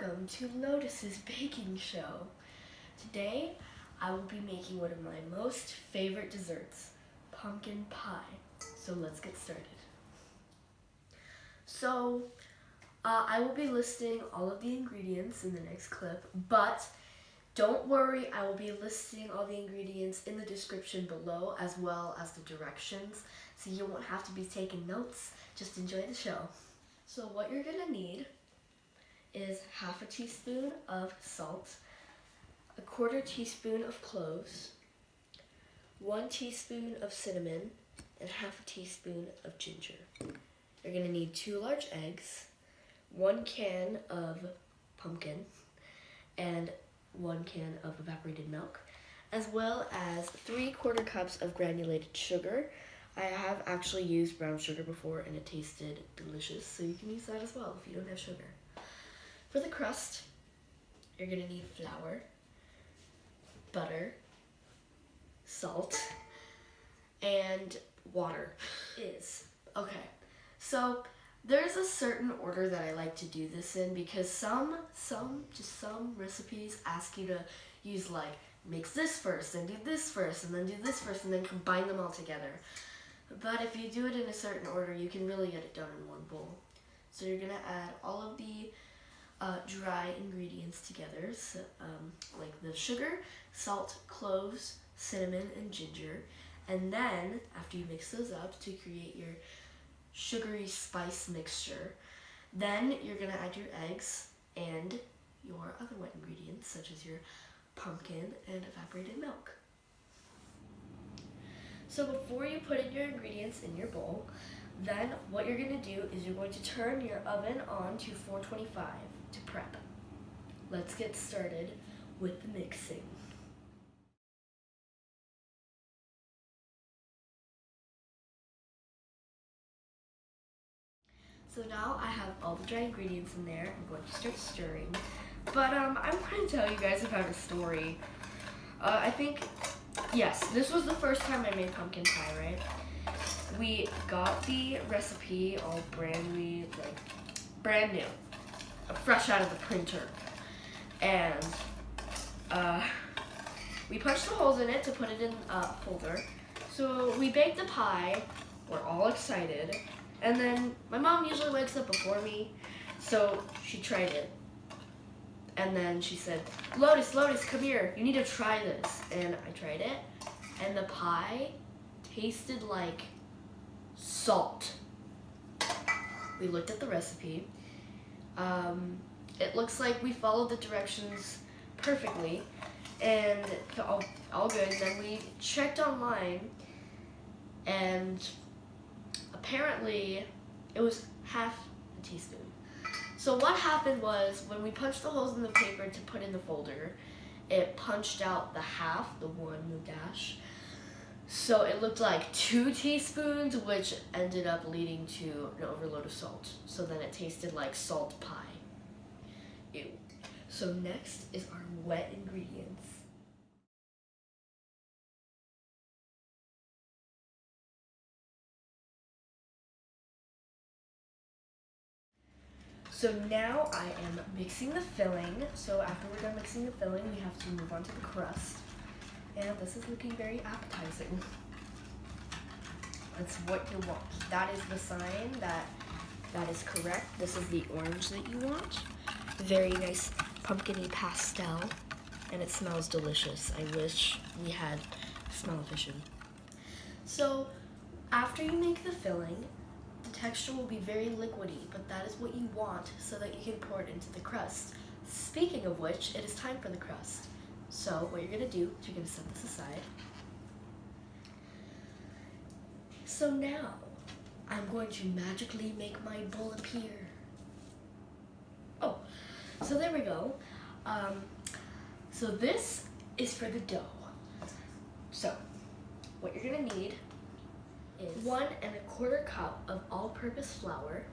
Welcome to Lotus's baking show. Today, I will be making one of my most favorite desserts, pumpkin pie. So let's get started. I will be listing all of the ingredients in the next clip, but don't worry, I will be listing all the ingredients in the description below as well as the directions, so you won't have to be taking notes, just enjoy the show. So what you're gonna need is half a teaspoon of salt, a quarter teaspoon of cloves, 1 teaspoon of cinnamon, and half a teaspoon of ginger. You're gonna need 2 large eggs, 1 can of pumpkin, and 1 can of evaporated milk, as well as 3/4 cups of granulated sugar. I have actually used brown sugar before and it tasted delicious, so you can use that as well if you don't have sugar. For the crust, you're gonna need flour, butter, salt, and water. Okay, so there's a certain order that I like to do this in because some recipes ask you to use like mix this first and do this first and then do this first and then combine them all together. But if you do it in a certain order, you can really get it done in one bowl. So you're gonna add all of the dry ingredients together, so, like the sugar, salt, cloves, cinnamon, and ginger. And then, after you mix those up to create your sugary spice mixture, then you're gonna add your eggs and your other wet ingredients, such as your pumpkin and evaporated milk. So before you put in your ingredients in your bowl, then what you're gonna do is you're going to turn your oven on to 425 to prep. Let's get started with the mixing. So now I have all the dry ingredients in there. I'm going to start stirring. But I want to tell you guys about a story. I think, yes, this was the first time I made pumpkin pie, right? We got the recipe all brand new, fresh out of the printer. And we punched the holes in it to put it in a folder. So we baked the pie, we're all excited. And then my mom usually wakes up before me, so she tried it. And then she said, Lotus, come here, you need to try this. And I tried it, and the pie tasted like salt. We looked at the recipe. It looks like we followed the directions perfectly, and all good. Then we checked online, and apparently it was half a teaspoon. So what happened was when we punched the holes in the paper to put in the folder, it punched out the half, the dash. So it looked like 2 teaspoons, which ended up leading to an overload of salt. So then it tasted like salt pie. Ew. So next is our wet ingredients. So now I am mixing the filling. So after we're done mixing the filling, we have to move on to the crust. And this is looking very appetizing. That's what you want. That is the sign that is correct. This is the orange that you want. Very nice pumpkin-y pastel. And it smells delicious. I wish we had smell-o-vision. So after you make the filling, the texture will be very liquidy, but that is what you want so that you can pour it into the crust. Speaking of which, it is time for the crust. So what you're gonna do is you're gonna set this aside. So now, I'm going to magically make my bowl appear. Oh, so there we go. So this is for the dough. So, what you're gonna need is 1 1/4 cup of all-purpose flour,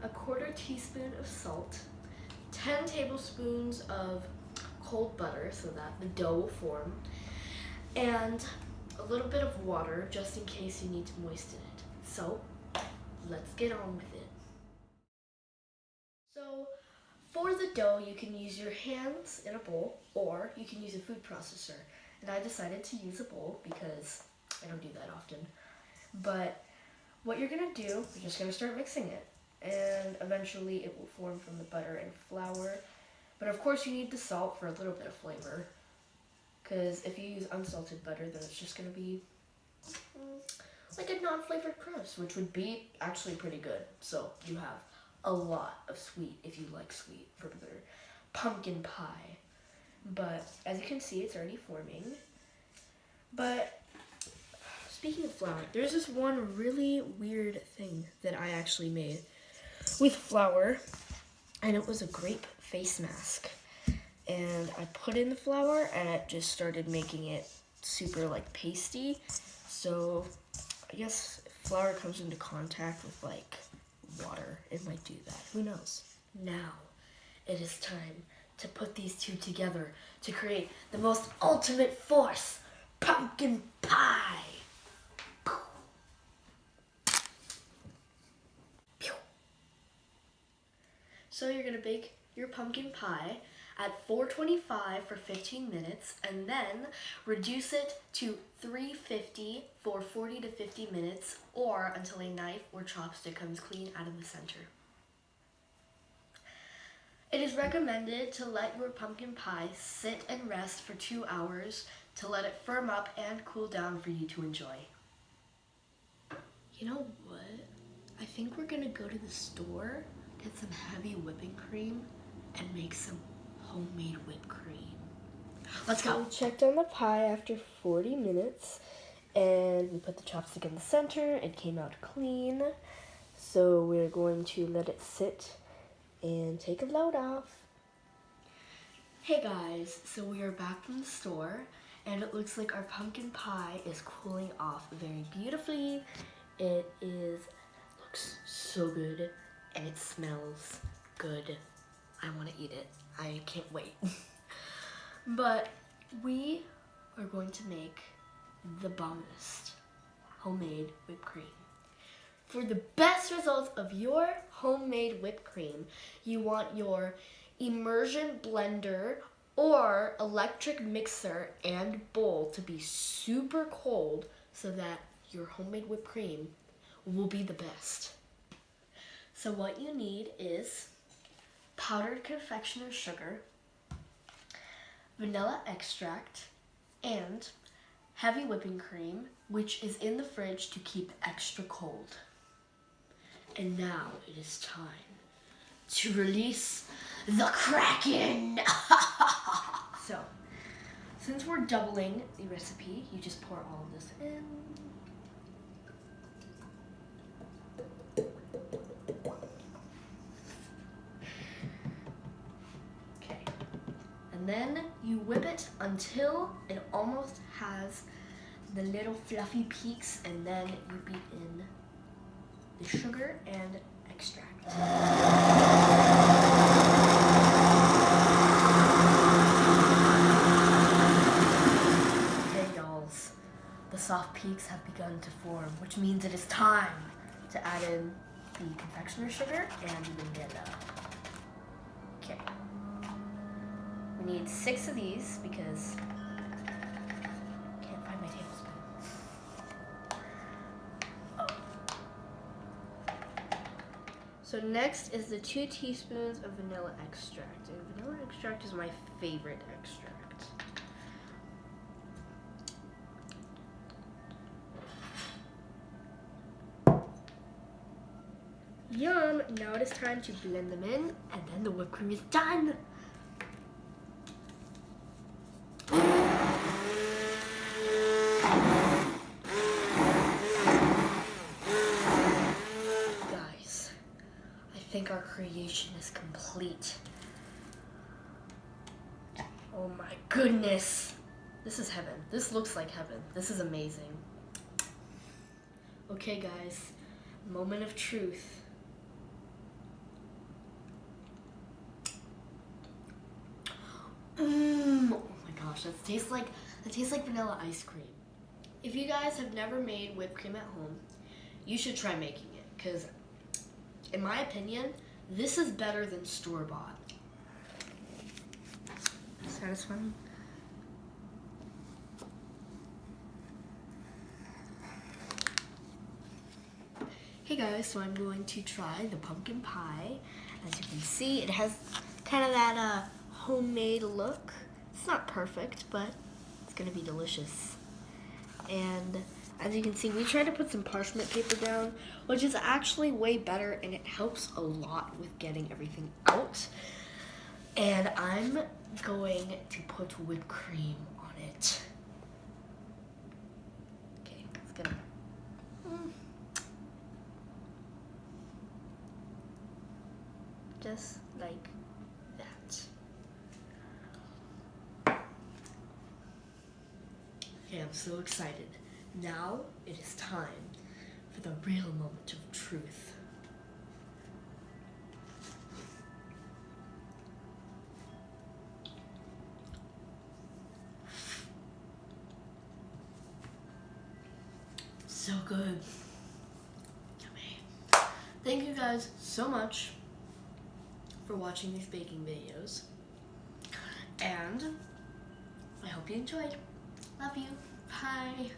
a 1/4 teaspoon of salt, 10 tablespoons of cold butter so that the dough will form, and a little bit of water just in case you need to moisten it. So let's get on with it. So For the dough, you can use your hands in a bowl, or you can use a food processor. And I decided to use a bowl because I don't do that often. But what you're gonna do, you're just gonna start mixing it. And eventually it will form from the butter and flour. But of course you need the salt for a little bit of flavor. Because if you use unsalted butter, then it's just gonna be like a non-flavored crust, which would be actually pretty good. So you have a lot of sweet if you like sweet for your pumpkin pie. But as you can see, it's already forming. But speaking of flour, there's this one really weird thing that I actually made with flour, and it was a grape face mask. And I put in the flour and it just started making it super like pasty. So I guess if flour comes into contact with like water, it might do that. Who knows? Now it is time to put these two together to create the most ultimate force, pumpkin pie. So you're gonna bake your pumpkin pie at 425 for 15 minutes, and then reduce it to 350 for 40 to 50 minutes, or until a knife or chopstick comes clean out of the center. It is recommended to let your pumpkin pie sit and rest for 2 hours to let it firm up and cool down for you to enjoy. You know what? I think we're gonna go to the store, get some heavy whipping cream, and make some homemade whipped cream. Let's go. We checked on the pie after 40 minutes, and we put the chopstick in the center. It came out clean. So we're going to let it sit and take a load off. Hey guys, so we are back from the store, and it looks like our pumpkin pie is cooling off very beautifully. It looks so good, and it smells good. I want to eat it. I can't wait. But we are going to make the bombest homemade whipped cream. For the best results of your homemade whipped cream, you want your immersion blender or electric mixer and bowl to be super cold so that your homemade whipped cream will be the best. So what you need is powdered confectioner's sugar, vanilla extract, and heavy whipping cream, which is in the fridge to keep extra cold. And now it is time to release the Kraken! So, since we're doubling the recipe, you just pour all of this in. And then you whip it until it almost has the little fluffy peaks, and then you beat in the sugar and extract. Okay, dolls, the soft peaks have begun to form, which means it is time to add in the confectioner sugar and vanilla. Okay. We need 6 of these because I can't find my tablespoon. Oh. So next is the 2 teaspoons of vanilla extract. And vanilla extract is my favorite extract. Yum! Now it is time to blend them in, and then the whipped cream is done! Guys, I think our creation is complete. Oh my goodness! This is heaven. This looks like heaven. This is amazing. Okay guys, moment of truth. Oh my gosh, that tastes like vanilla ice cream. If you guys have never made whipped cream at home, you should try making it, because in my opinion, this is better than store-bought. satisfying. Hey guys, so I'm going to try the pumpkin pie. As you can see, it has kind of that homemade look. It's not perfect, but it's gonna be delicious. And as you can see, we tried to put some parchment paper down, which is actually way better, and it helps a lot with getting everything out. And I'm going to put whipped cream on it. Okay, it's gonna. Just like that. Okay, I'm so excited. Now it is time for the real moment of truth. So good. Yummy. Thank you guys so much for watching these baking videos. And I hope you enjoyed. Love you. Bye.